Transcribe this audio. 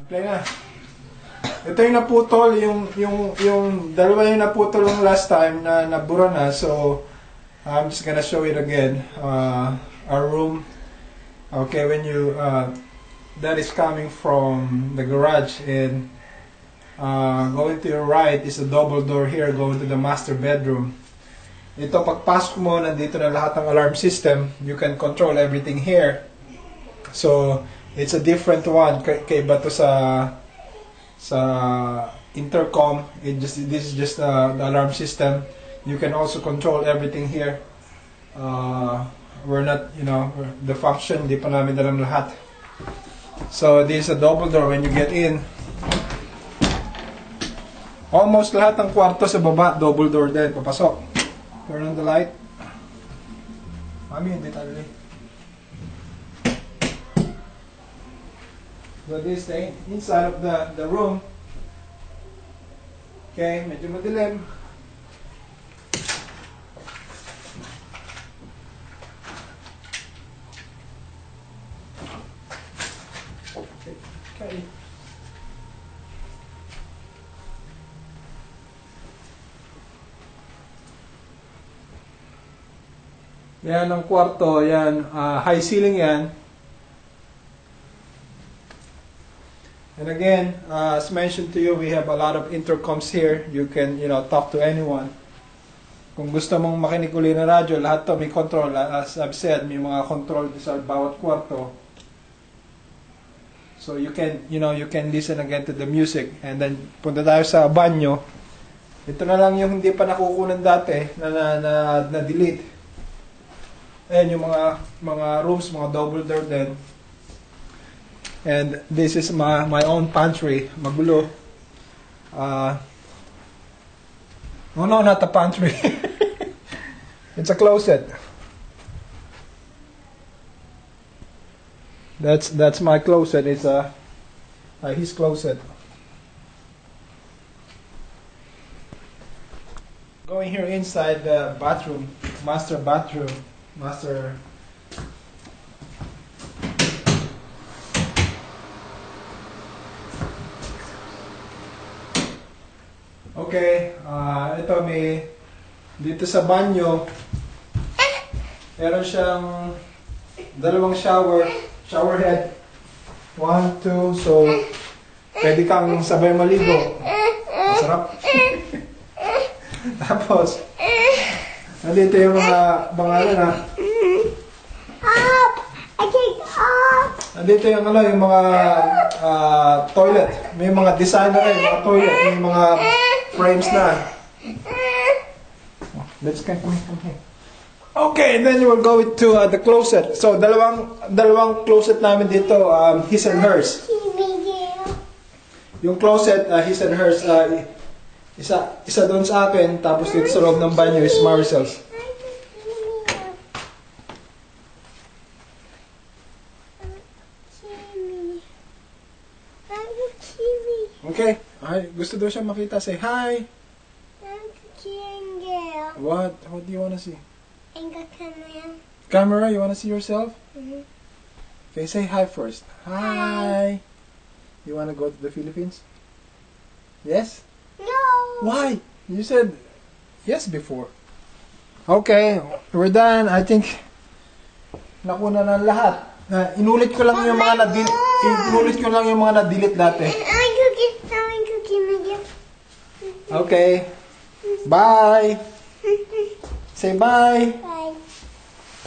Play na. Ito yung naputol, yung dalawa yung naputol yung last time na nabura na. So, I'm just gonna show it again. Our room. Okay, when you, that is coming from the garage, and going to your right is a double door here going to the master bedroom. Ito, pagpasok mo, nandito na lahat ng alarm system. You can control everything here. So, it's a different one. Kaiba to sa intercom. This is just the alarm system. You can also control everything here. We're not, the function, di pa namin alam lahat. So, this is a double door. When you get in, almost lahat ng kwarto sa baba, double door din. Papasok. Turn on the light. Mami, hindi tayo. So this thing, inside of the room. Okay, medyo madilim. Okay. Yan ang kwarto, yan, high ceiling yan. And again, as mentioned to you, we have a lot of intercoms here. You can, talk to anyone. Kung gusto mong makinig uli ng radyo, lahat to may control. As I've said, may mga control sa bawat kwarto. So you can, you can listen again to the music. And then, punta tayo sa banyo. Ito na lang yung hindi pa nakukunan dati, na delete. Ayan yung mga rooms, mga double door din. And this is my own pantry. Magulo. No, not a pantry. It's a closet. That's my closet. It's his closet. Going here inside the bathroom, master bathroom. Okay, ito may dito sa banyo meron siyang dalawang shower head, 1, 2, so pwede kang sabay maligo. Masarap. Tapos nandito yung mga nandito yung mga toilet. May mga design na rin, mga toilet, may mga frames na. Let's come here. Okay, and then you will go to the closet. So dalawang closet namin dito, his and hers. Yung closet, his and hers, isa doon sa akin, tapos dito sa loob ng banyo is Maricel's. Okay. Ay, gusto daw siya makita. Say hi. What do you want to see? Camera? You want to see yourself? Mm-hmm. Okay, say hi first. Hi. You want to go to the Philippines? Yes? No. Why? You said yes before. Okay, we're done. I think nakuna na lahat. Inulit ko lang yung mga na-delete dati. Okay. Bye. Say bye.